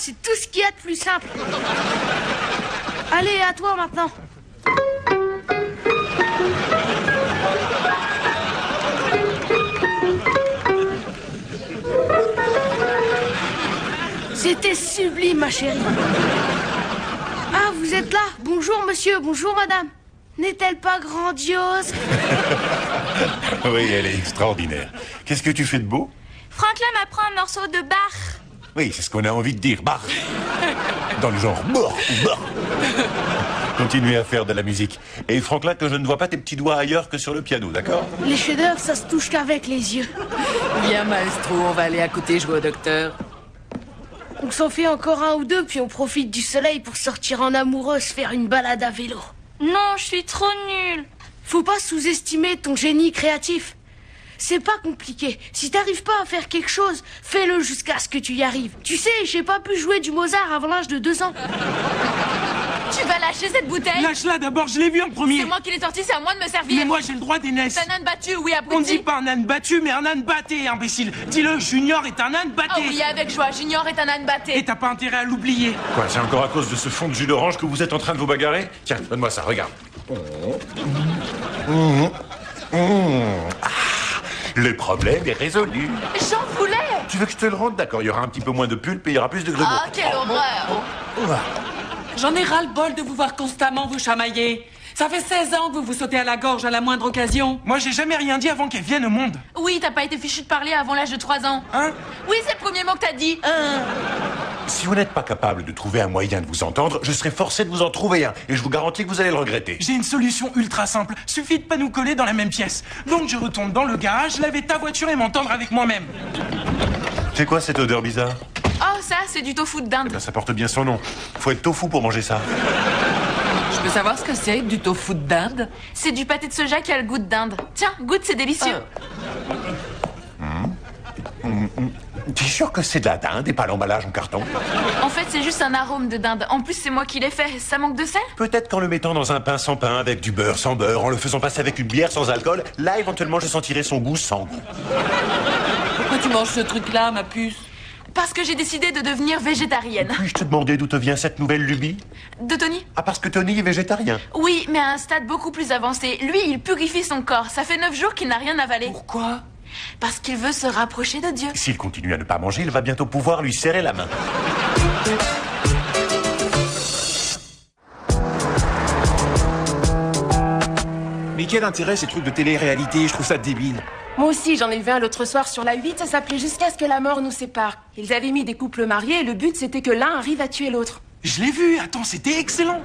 c'est tout ce qu'il y a de plus simple. Allez, à toi maintenant. C'était sublime, ma chérie. Ah, vous êtes là? Bonjour, monsieur, bonjour, madame. N'est-elle pas grandiose? Oui, elle est extraordinaire. Qu'est-ce que tu fais de beau? Franklin m'apprend un morceau de Bach. Oui, c'est ce qu'on a envie de dire, Bach. Dans le genre Bach ou Bach. Continuez à faire de la musique. Et Franklin, que je ne vois pas tes petits doigts ailleurs que sur le piano, d'accord? Les chefs-d'œuvre, ça se touche qu'avec les yeux. Viens, maestro, on va aller à côté jouer au docteur. On s'en fait encore un ou deux, puis on profite du soleil pour sortir en amoureuse, faire une balade à vélo. Non, je suis trop nulle. Faut pas sous-estimer ton génie créatif. C'est pas compliqué. Si t'arrives pas à faire quelque chose, fais-le jusqu'à ce que tu y arrives. Tu sais, j'ai pas pu jouer du Mozart avant l'âge de 2 ans. Tu vas lâcher cette bouteille? Lâche-la d'abord, je l'ai vu en premier. C'est moi qui l'ai sorti, c'est à moi de me servir. Mais moi j'ai le droit d'aînesse. C'est un âne battu, oui, abruti. On dit pas un âne battu, mais un âne batté, imbécile. Dis-le, Junior est un âne batté. Oh oui, avec joie, Junior est un âne batté. Et t'as pas intérêt à l'oublier. Quoi, c'est encore à cause de ce fond de jus d'orange que vous êtes en train de vous bagarrer? Tiens, donne-moi ça, regarde. Le problème est résolu. J'en voulais. Tu veux que je te le rende? D'accord, il y aura un petit peu moins de pulpe et il y aura plus de grelot. Ah, quelle horreur. J'en ai ras-le-bol de vous voir constamment vous chamailler. Ça fait 16 ans que vous vous sautez à la gorge à la moindre occasion. Moi j'ai jamais rien dit avant qu'elle vienne au monde. Oui, t'as pas été fichu de parler avant l'âge de 3 ans. Hein? Oui, c'est le premier mot que t'as dit. Si vous n'êtes pas capable de trouver un moyen de vous entendre, je serai forcé de vous en trouver un. Et je vous garantis que vous allez le regretter. J'ai une solution ultra simple. Suffit de pas nous coller dans la même pièce. Donc je retourne dans le garage, laver ta voiture et m'entendre avec moi-même. C'est quoi cette odeur bizarre? Oh, ça, c'est du tofu de dinde. Eh ben, ça porte bien son nom. Faut être tofu pour manger ça. Je peux savoir ce que c'est, du tofu de dinde? C'est du pâté de soja qui a le goût de dinde. Tiens, goûte, c'est délicieux. T'es sûr que c'est de la dinde et pas l'emballage en carton? En fait, c'est juste un arôme de dinde. En plus, c'est moi qui l'ai fait. Ça manque de sel? Peut-être qu'en le mettant dans un pain sans pain, avec du beurre sans beurre, en le faisant passer avec une bière sans alcool, là, éventuellement, je sentirais son goût sans goût. Pourquoi tu manges ce truc-là, ma puce? Parce que j'ai décidé de devenir végétarienne. Puis-je te demander d'où te vient cette nouvelle lubie? De Tony? Ah, parce que Tony est végétarien. Oui, mais à un stade beaucoup plus avancé. Lui, il purifie son corps. Ça fait 9 jours qu'il n'a rien avalé. Pourquoi? Parce qu'il veut se rapprocher de Dieu. S'il continue à ne pas manger, il va bientôt pouvoir lui serrer la main. Mais quel intérêt ces trucs de télé-réalité? Je trouve ça débile. Moi aussi, j'en ai vu un l'autre soir sur la 8, ça s'appelait Jusqu'à ce que la mort nous sépare. Ils avaient mis des couples mariés et le but c'était que l'un arrive à tuer l'autre. Je l'ai vu, attends, c'était excellent.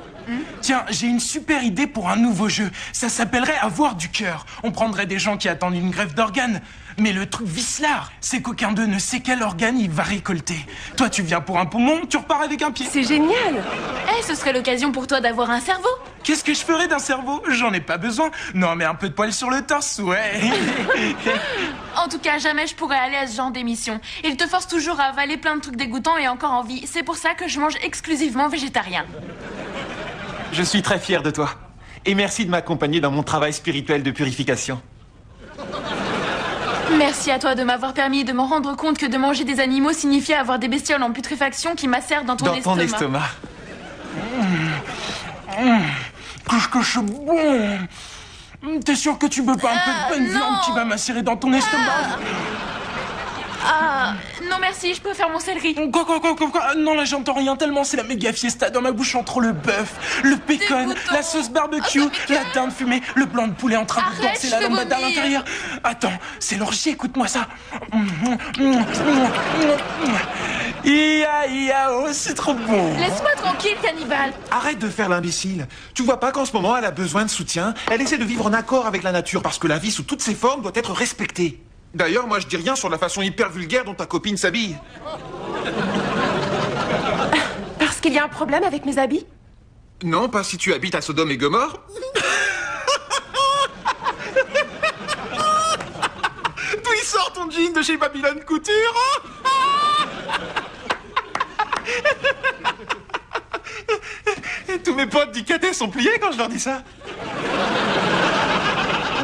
Tiens, j'ai une super idée pour un nouveau jeu. Ça s'appellerait Avoir du cœur. On prendrait des gens qui attendent une greffe d'organes. Mais le truc vicelard, c'est qu'aucun d'eux ne sait quel organe il va récolter. Toi, tu viens pour un poumon, tu repars avec un pied. C'est génial. Eh, ce serait l'occasion pour toi d'avoir un cerveau. Qu'est-ce que je ferais d'un cerveau? J'en ai pas besoin. Non, mais un peu de poil sur le torse, ouais. En tout cas, jamais je pourrais aller à ce genre d'émission. Il te force toujours à avaler plein de trucs dégoûtants et encore en vie. C'est pour ça que je mange exclusivement végétarien. Je suis très fier de toi. Et merci de m'accompagner dans mon travail spirituel de purification. Merci à toi de m'avoir permis de me rendre compte que de manger des animaux signifiait avoir des bestioles en putréfaction qui macèrent dans ton estomac. Dans ton estomac. Qu'est-ce que c'est bon. T'es sûr que tu veux pas un peu de bonne non. viande qui va macérer dans ton estomac? Ah, non merci, je préfère mon céleri. Quoi? Non, là j'entends rien tellement c'est la méga fiesta dans ma bouche entre le bœuf, le bacon, Dégoûtant. la sauce barbecue, la dinde fumée, le blanc de poulet en train de Arrête, danser je la vais lambada à vomir. l'intérieur. Attends, c'est l'orgie, écoute-moi ça. Ia, oh, c'est trop bon. Laisse-moi tranquille, cannibale. Arrête de faire l'imbécile. Tu vois pas qu'en ce moment, elle a besoin de soutien? Elle essaie de vivre en accord avec la nature parce que la vie sous toutes ses formes doit être respectée. D'ailleurs, moi, je dis rien sur la façon hyper vulgaire dont ta copine s'habille. Parce qu'il y a un problème avec mes habits? Non, pas si tu habites à Sodome et Gomorre. D'où il sort ton jean de chez Babylone Couture? Tous mes potes d'IKT sont pliés quand je leur dis ça.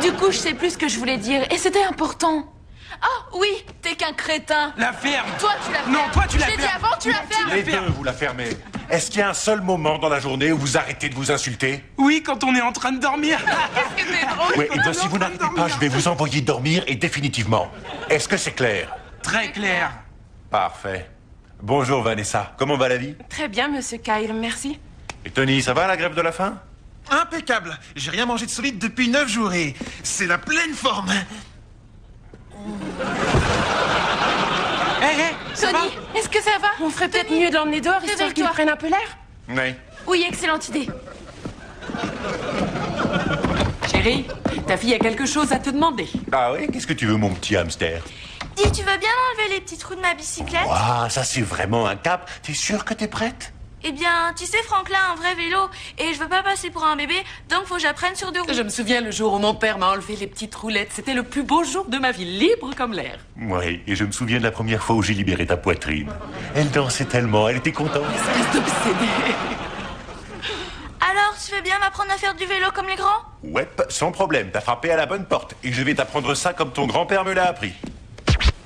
Du coup, je sais plus ce que je voulais dire et c'était important. Ah oui, t'es t'es qu'un crétin. La ferme. Toi, tu la fermes. Non, toi, tu la Je l'ai dit fermes. avant, tu la fermes. Les deux, vous la fermez. Est-ce qu'il y a un seul moment dans la journée où vous arrêtez de vous insulter? Oui, quand on est en train de dormir. Qu'est-ce que t'es drôle. Oui, et bien si vous n'arrêtez pas, je vais vous envoyer dormir et définitivement. Est-ce que c'est clair? Très clair. Parfait. Bonjour Vanessa, comment va la vie? Très bien, monsieur Kyle, merci. Et Tony, ça va la grève de la faim? Impeccable. J'ai rien mangé de solide depuis 9 jours et c'est la pleine forme. Ça Tony, est-ce que ça va? On ferait peut-être mieux de l'emmener dehors, histoire qu'il Réveille-toi. prenne un peu l'air. Oui. Oui, excellente idée. Chérie, ta fille a quelque chose à te demander. Ah oui, qu'est-ce que tu veux mon petit hamster? Dis, tu veux bien enlever les petits trous de ma bicyclette? Ah, ça c'est vraiment un cap. T'es sûre que t'es prête? Eh bien, tu sais, Franklin a un vrai vélo et je veux pas passer pour un bébé, donc faut que j'apprenne sur 2 roues. Je me souviens le jour où mon père m'a enlevé les petites roulettes. C'était le plus beau jour de ma vie, libre comme l'air. Oui, et je me souviens de la première fois où j'ai libéré ta poitrine. Elle dansait tellement, elle était contente. Espèce d'obsédé. Alors, tu veux bien m'apprendre à faire du vélo comme les grands? Ouais, sans problème, t'as frappé à la bonne porte. Et je vais t'apprendre ça comme ton grand-père me l'a appris.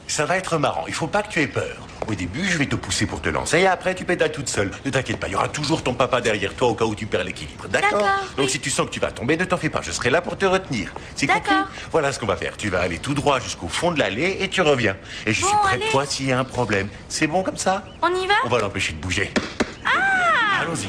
Ça va être marrant, il faut pas que tu aies peur. Au début, je vais te pousser pour te lancer et après, tu pédales toute seule. Ne t'inquiète pas, il y aura toujours ton papa derrière toi au cas où tu perds l'équilibre. D'accord? D'accord, Donc oui. si tu sens que tu vas tomber, ne t'en fais pas, je serai là pour te retenir. C'est compris? D'accord. Voilà ce qu'on va faire. Tu vas aller tout droit jusqu'au fond de l'allée et tu reviens. Et je suis Bon, près de allez. toi s'il y a un problème. C'est bon comme ça? On y va? On va l'empêcher de bouger. Allons-y.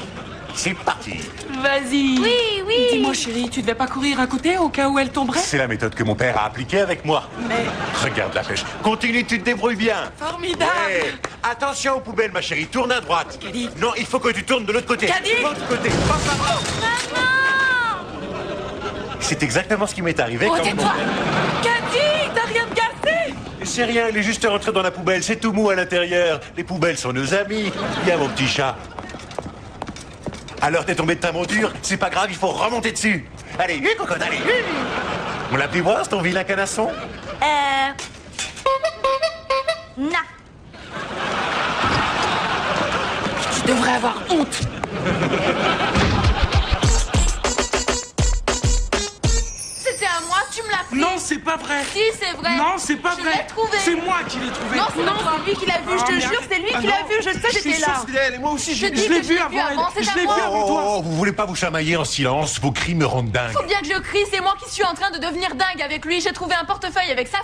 C'est parti. Vas-y. Oui, oui. Dis-moi, chérie, tu devais pas courir à côté au cas où elle tomberait? C'est la méthode que mon père a appliquée avec moi. Mais Regarde la pêche. Continue, tu te débrouilles bien. formidable. Ouais. Attention aux poubelles, ma chérie. Tourne à droite. Caddy. Non, il faut que tu tournes de l'autre côté. Caddy. De l'autre côté. Pas par là. C'est exactement ce qui m'est arrivé Oh, quand tais-toi. Caddy, t'as rien de cassé? C'est rien, il est juste rentré dans la poubelle. C'est tout mou à l'intérieur. Les poubelles sont nos amis. Viens, mon petit chat. Alors, t'es tombé de ta monture? C'est pas grave, il faut remonter dessus. Allez, cocotte, allez. On l'a pu voir, ton vilain canasson? Na. Tu devrais avoir honte. C'était à moi, tu me l'as pris. Non, c'est pas vrai. Si, c'est vrai. Non, c'est pas Je vrai. l'ai trouvé. C'est moi qui l'ai trouvé. Non, c'est Non, toi. c'est lui qui l'a vu, je te jure, c'est lui qui l'a vu, je sais, j'étais là. C'est elle et moi aussi, Je j'ai dis Je l'ai que vu je l'ai avant vu avant, elle. c'est Je à l'ai vu moi. avant toi. Oh, vous voulez pas vous chamailler en silence? Vos cris me rendent dingue. Faut bien que je crie, c'est moi qui suis en train de devenir dingue avec lui. J'ai trouvé un portefeuille avec $500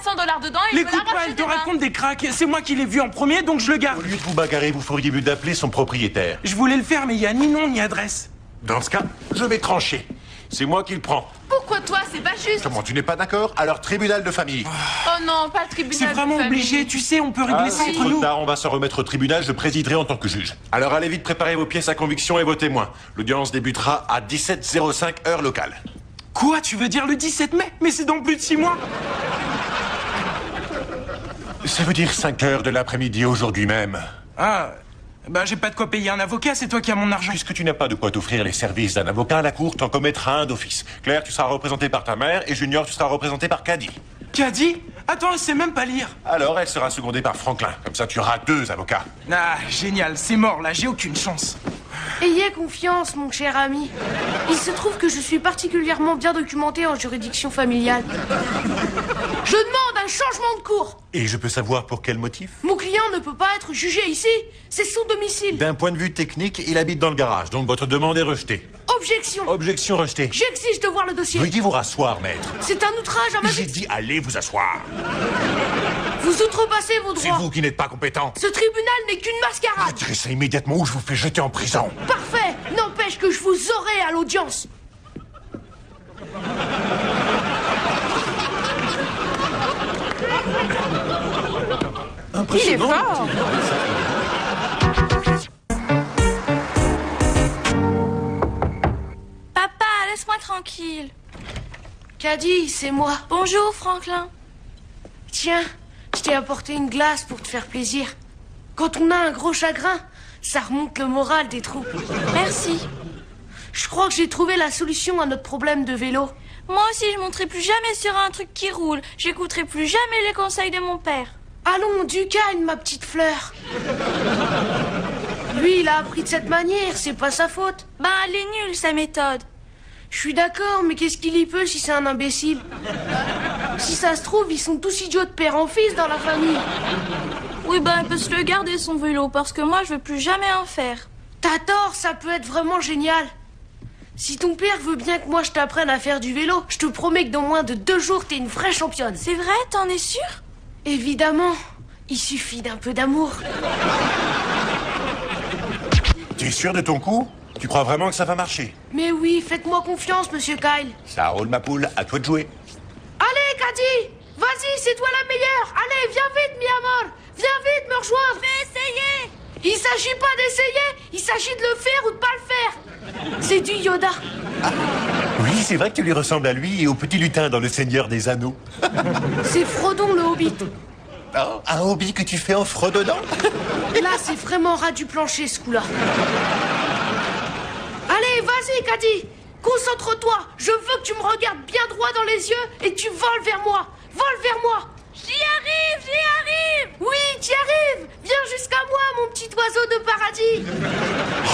dedans et je veux L'écoute pas, l'arracher elle te des mains. raconte des cracks. C'est moi qui l'ai vu en premier, donc je le Au garde. lieu de vous bagarrer, vous feriez mieux d'appeler son propriétaire. Je voulais le faire, mais il y a ni nom ni adresse. Dans ce cas, je vais trancher. C'est moi qui le prends. Pourquoi toi, c'est pas juste? Comment, tu n'es pas d'accord? Alors, tribunal de famille. Oh non, pas le tribunal. C'est de vraiment famille. obligé, tu sais, on peut régler ça c'est entre trop nous. tard, on va se remettre au tribunal, je présiderai en tant que juge. Alors allez vite préparer vos pièces à conviction et vos témoins. L'audience débutera à 17h05 heure locale. Quoi, tu veux dire le 17 mai? Mais c'est dans plus de 6 mois. Ça veut dire 5 heures de l'après-midi aujourd'hui même. Ah, bah j'ai pas de quoi payer un avocat, c'est toi qui as mon argent. Puisque tu n'as pas de quoi t'offrir les services d'un avocat, la cour t'en commettra un d'office. Claire, tu seras représentée par ta mère et Junior, tu seras représenté par Caddy. Caddy? Attends, elle sait même pas lire. Alors elle sera secondée par Franklin. Comme ça, tu auras 2 avocats. Ah, génial, c'est mort là, j'ai aucune chance. Ayez confiance, mon cher ami. Il se trouve que je suis particulièrement bien documenté en juridiction familiale. Je demande un changement de cour. Et je peux savoir pour quel motif? Mon client ne peut pas être jugé ici. C'est son domicile. D'un point de vue technique, il habite dans le garage, donc votre demande est rejetée. Objection. Objection rejetée. J'exige de voir le dossier. Veuillez vous rasseoir, maître. C'est un outrage à ma J'ai vie. dit allez vous asseoir. Vous outrepassez vos C'est droits. vous qui n'êtes pas compétent. Ce tribunal n'est qu'une mascarade. Retirez ça immédiatement ou je vous fais jeter en prison. Parfait. N'empêche que je vous aurai à l'audience. Il est fort. Papa, laisse-moi tranquille. Caddy, c'est moi. Bonjour, Franklin. Tiens, je t'ai apporté une glace pour te faire plaisir. Quand on a un gros chagrin, ça remonte le moral des troupes. Merci. Je crois que j'ai trouvé la solution à notre problème de vélo. Moi aussi, je monterai plus jamais sur un truc qui roule. J'écouterai plus jamais les conseils de mon père. Allons, du calme, ma petite fleur. Lui, il a appris de cette manière, c'est pas sa faute. Ben, elle est nulle, sa méthode. Je suis d'accord, mais qu'est-ce qu'il y peut si c'est un imbécile? Si ça se trouve, ils sont tous idiots de père en fils dans la famille. Oui, ben, elle peut se le garder, son vélo, parce que moi, je veux plus jamais en faire. T'as tort, ça peut être vraiment génial. Si ton père veut bien que moi je t'apprenne à faire du vélo, je te promets que dans moins de 2 jours, t'es une vraie championne. C'est vrai, t'en es sûr? Évidemment, il suffit d'un peu d'amour. Tu es sûr de ton coup? Tu crois vraiment que ça va marcher? Mais oui, faites-moi confiance, monsieur Kyle. Ça roule ma poule, à toi de jouer. Allez, Caddy, vas-y, c'est toi la meilleure. Allez, viens vite, mi amor. Viens vite me rejoindre. Je vais essayer. Il s'agit pas d'essayer, il s'agit de le faire ou de pas le faire. C'est du Yoda. Oui, c'est vrai que tu lui ressembles à lui et au petit lutin dans Le Seigneur des Anneaux. C'est Frodon le Hobbit. Oh, un hobby que tu fais en fredonnant? Là, c'est vraiment ras du plancher, ce coup-là. Allez, vas-y, Caddy. Concentre-toi. Je veux que tu me regardes bien droit dans les yeux et que tu voles vers moi. Vole vers moi. J'y arrive, j'y arrive. Oui, t'y arrives. Viens jusqu'à moi, mon petit oiseau de paradis.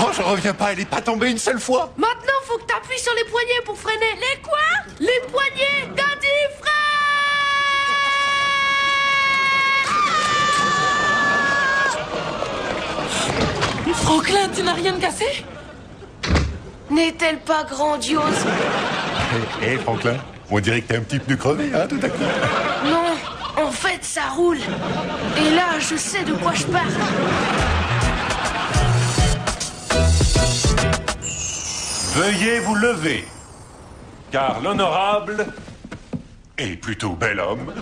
Oh, je reviens pas, elle est pas tombée une seule fois. Maintenant, faut que t'appuies sur les poignets pour freiner. Les quoi? Les poignets. Caddy, freine. Franklin, tu n'as rien cassé? N'est-elle pas grandiose? Hé, Franklin, on dirait que t'es un petit pneu crevé, hein, tout à coup. Non, en fait, ça roule. Et là, je sais de quoi je parle. Veuillez vous lever, car l'honorable et plutôt bel homme,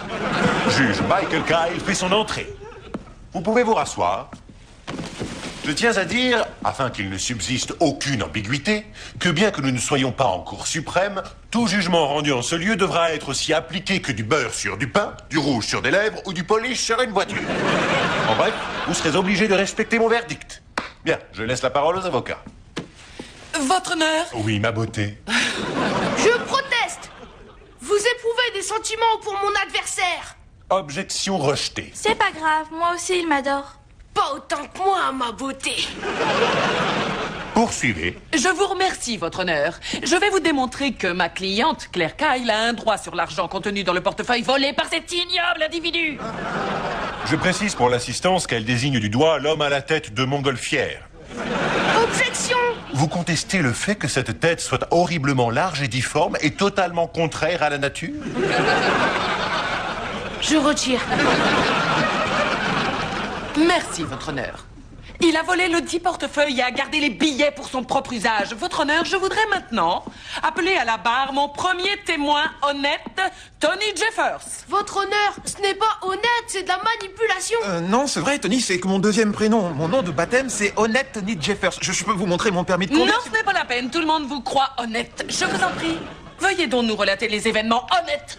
juge Michael Kyle fait son entrée. Vous pouvez vous rasseoir. Je tiens à dire, afin qu'il ne subsiste aucune ambiguïté, que bien que nous ne soyons pas en Cour suprême, tout jugement rendu en ce lieu devra être aussi appliqué que du beurre sur du pain, du rouge sur des lèvres ou du polish sur une voiture. En bref, vous serez obligé de respecter mon verdict. Bien, je laisse la parole aux avocats. Votre honneur? Oui, ma beauté. Je proteste. Vous éprouvez des sentiments pour mon adversaire. Objection rejetée. C'est pas grave, moi aussi, il m'adore. Pas autant que moi, ma beauté. Poursuivez. Je vous remercie, votre honneur. Je vais vous démontrer que ma cliente, Claire Kyle, a un droit sur l'argent contenu dans le portefeuille volé par cet ignoble individu. Je précise pour l'assistance qu'elle désigne du doigt l'homme à la tête de montgolfière. Objection. Vous contestez le fait que cette tête soit horriblement large et difforme et totalement contraire à la nature? Je retire. Merci, votre honneur. Il a volé le dit portefeuille et a gardé les billets pour son propre usage. Votre honneur, je voudrais maintenant appeler à la barre mon premier témoin honnête, Tony Jeffers. Votre honneur, ce n'est pas honnête, c'est de la manipulation. Non, c'est vrai, Tony, c'est que mon deuxième prénom. Mon nom de baptême, c'est Honnête Tony Jeffers. Je peux vous montrer mon permis de conduire? Non, ce n'est pas la peine. Tout le monde vous croit honnête. Je vous en prie. Veuillez donc nous relater les événements honnêtes.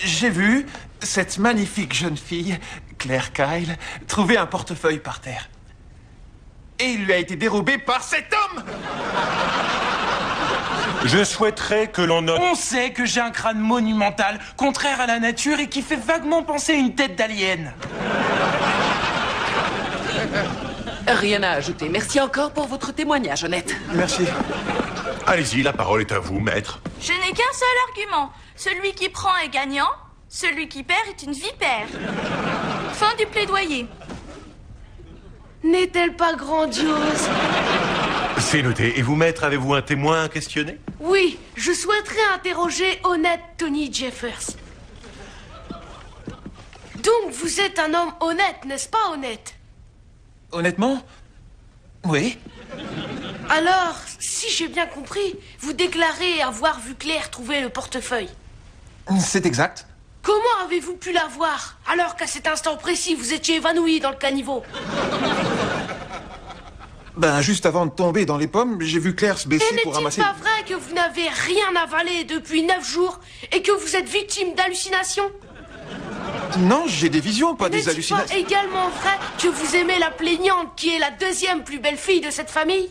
J'ai vu cette magnifique jeune fille, Claire Kyle, trouver un portefeuille par terre. Et il lui a été dérobé par cet homme! Je souhaiterais que l'on note... On sait que j'ai un crâne monumental, contraire à la nature et qui fait vaguement penser à une tête d'alien. Rien à ajouter. Merci encore pour votre témoignage, honnête. Merci. Allez-y, la parole est à vous, maître. Je n'ai qu'un seul argument. Celui qui prend est gagnant, celui qui perd est une vipère. Fin du plaidoyer. N'est-elle pas grandiose? C'est noté. Et vous, maître, avez-vous un témoin à questionner? Oui, je souhaiterais interroger honnête Tony Jeffers. Donc vous êtes un homme honnête, n'est-ce pas, honnête? Honnêtement? Oui. Alors, si j'ai bien compris, vous déclarez avoir vu Claire trouver le portefeuille. C'est exact. Comment avez-vous pu la voir, alors qu'à cet instant précis, vous étiez évanoui dans le caniveau? Ben, juste avant de tomber dans les pommes, j'ai vu Claire se baisser Et pour n'est-il ramasser... pas vrai que vous n'avez rien avalé depuis 9 jours et que vous êtes victime d'hallucinations? Non, j'ai des visions, pas des N'est-il hallucinations. pas également vrai que vous aimez la plaignante qui est la deuxième plus belle fille de cette famille?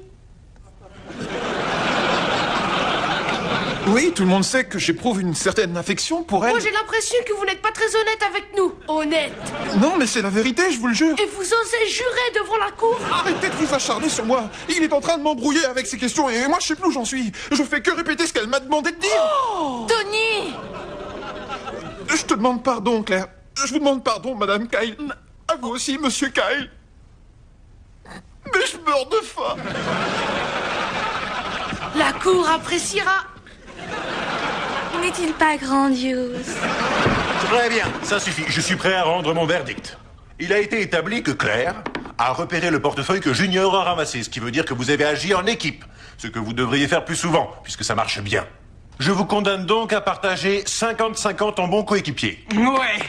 Oui, tout le monde sait que j'éprouve une certaine affection pour elle. Moi, j'ai l'impression que vous n'êtes pas très honnête avec nous. Honnête. Non, mais c'est la vérité, je vous le jure. Et vous osez jurer devant la cour? Arrêtez de vous acharner sur moi. Il est en train de m'embrouiller avec ses questions et moi, je sais plus où j'en suis. Je fais que répéter ce qu'elle m'a demandé de dire. Tony! Je te demande pardon, Claire. Je vous demande pardon, Madame Kyle. À vous aussi, Monsieur Kyle. Mais je meurs de faim. La cour appréciera. N'est-il pas grandiose? Très bien, ça suffit. Je suis prêt à rendre mon verdict. Il a été établi que Claire a repéré le portefeuille que Junior a ramassé, ce qui veut dire que vous avez agi en équipe, ce que vous devriez faire plus souvent, puisque ça marche bien. Je vous condamne donc à partager 50-50 en bon coéquipier. Ouais.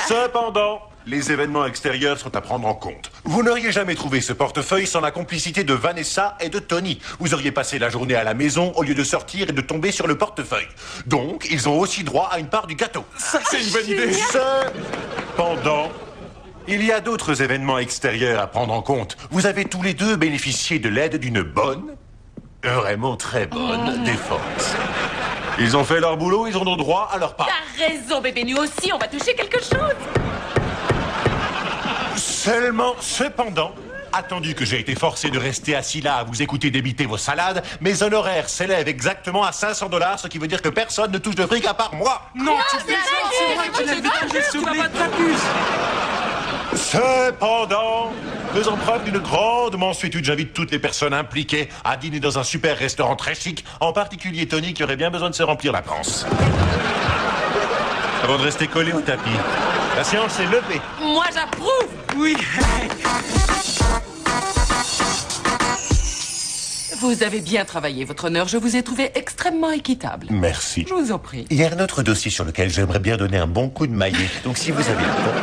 Cependant, les événements extérieurs sont à prendre en compte. Vous n'auriez jamais trouvé ce portefeuille sans la complicité de Vanessa et de Tony. Vous auriez passé la journée à la maison au lieu de sortir et de tomber sur le portefeuille. Donc, ils ont aussi droit à une part du gâteau. Ça, c'est une bonne idée. Cependant, il y a d'autres événements extérieurs à prendre en compte. Vous avez tous les deux bénéficié de l'aide d'une bonne, vraiment très bonne défense. Ils ont fait leur boulot, ils ont droit à leur part. T'as raison, bébé, nous aussi, on va toucher quelque chose. Seulement, cependant, attendu que j'ai été forcé de rester assis là à vous écouter débiter vos salades, mes honoraires s'élèvent exactement à $500, ce qui veut dire que personne ne touche de fric à part moi. Non, tu fais ça, c'est vrai que tu l'as t'abuses. Cependant, faisant preuve d'une grande mansuétude, j'invite toutes les personnes impliquées à dîner dans un super restaurant très chic, en particulier Tony qui aurait bien besoin de se remplir la panse. Avant de rester collé au tapis. La séance est levée. Moi, j'approuve. Oui. Vous avez bien travaillé, votre honneur. Je vous ai trouvé extrêmement équitable. Merci. Je vous en prie. Il y a un autre dossier sur lequel j'aimerais bien donner un bon coup de maillet. Donc si vous avez le temps...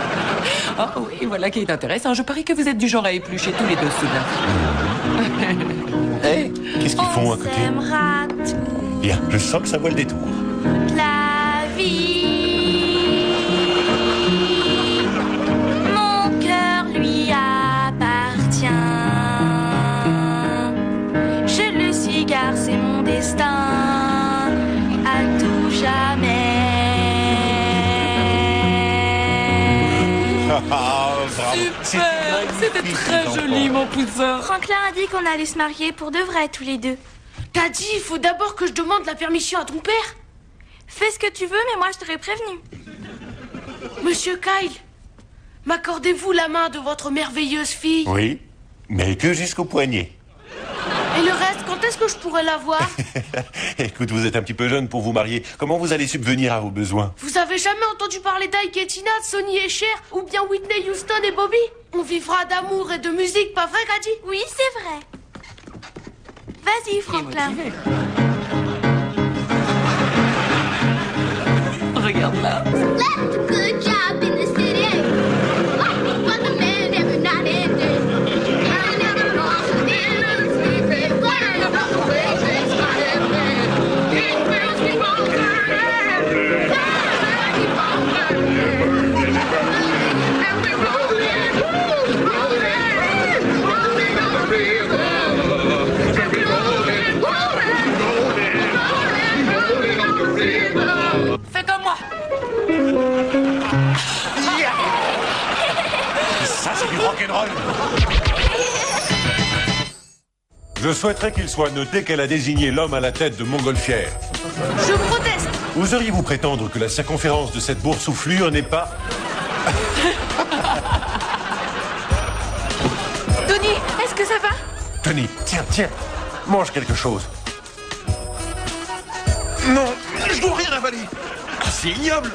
Ah oui, voilà qui est intéressant. Je parie que vous êtes du genre à éplucher tous les dossiers d'un. Hé, qu'est-ce qu'ils font à côté? On s'aimera toute Bien, je sens que ça vaut le détour. la vie. Mon cœur lui appartient. Je le suis car c'est mon destin. À tout jamais. Ah, bravo. Super. C'était très joli, mon cousin. Franklin a dit qu'on allait se marier pour de vrai tous les deux. T'as dit, il faut d'abord que je demande la permission à ton père. Fais ce que tu veux, mais moi je t'aurais prévenu. Monsieur Kyle, m'accordez-vous la main de votre merveilleuse fille? Oui, mais que jusqu'au poignet. Et le reste, quand est-ce que je pourrais la voir? Écoute, vous êtes un petit peu jeune pour vous marier. Comment vous allez subvenir à vos besoins? Vous avez jamais entendu parler d'Ike et Tina, de Sonny et Cher, ou bien Whitney Houston et Bobby? On vivra d'amour et de musique, pas vrai, Gaddy? Oui, c'est vrai. Vas-y, Franklin. Regarde là. Left a good job in the city. Working for the man every night and day. I never lost a minute sleeping. Worrying about the way things got happening. It girls keep on turning. Keep on turning. And we rolling, rolling, rolling on the river. And we rolling, rolling, rolling, rolling on the river. Fais comme moi. Ça, c'est du rock'n'roll. Je souhaiterais qu'il soit noté qu'elle a désigné l'homme à la tête de Montgolfière. Je proteste. Oseriez-vous prétendre que la circonférence de cette boursouflure n'est pas... Tony, est-ce que ça va? Tony, tiens, mange quelque chose. Non, je dois rien avaler. Ah, c'est ignoble.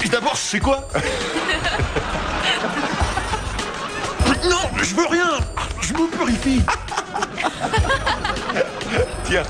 Et d'abord, c'est quoi? Non, je veux rien. Je me purifie. Tiens.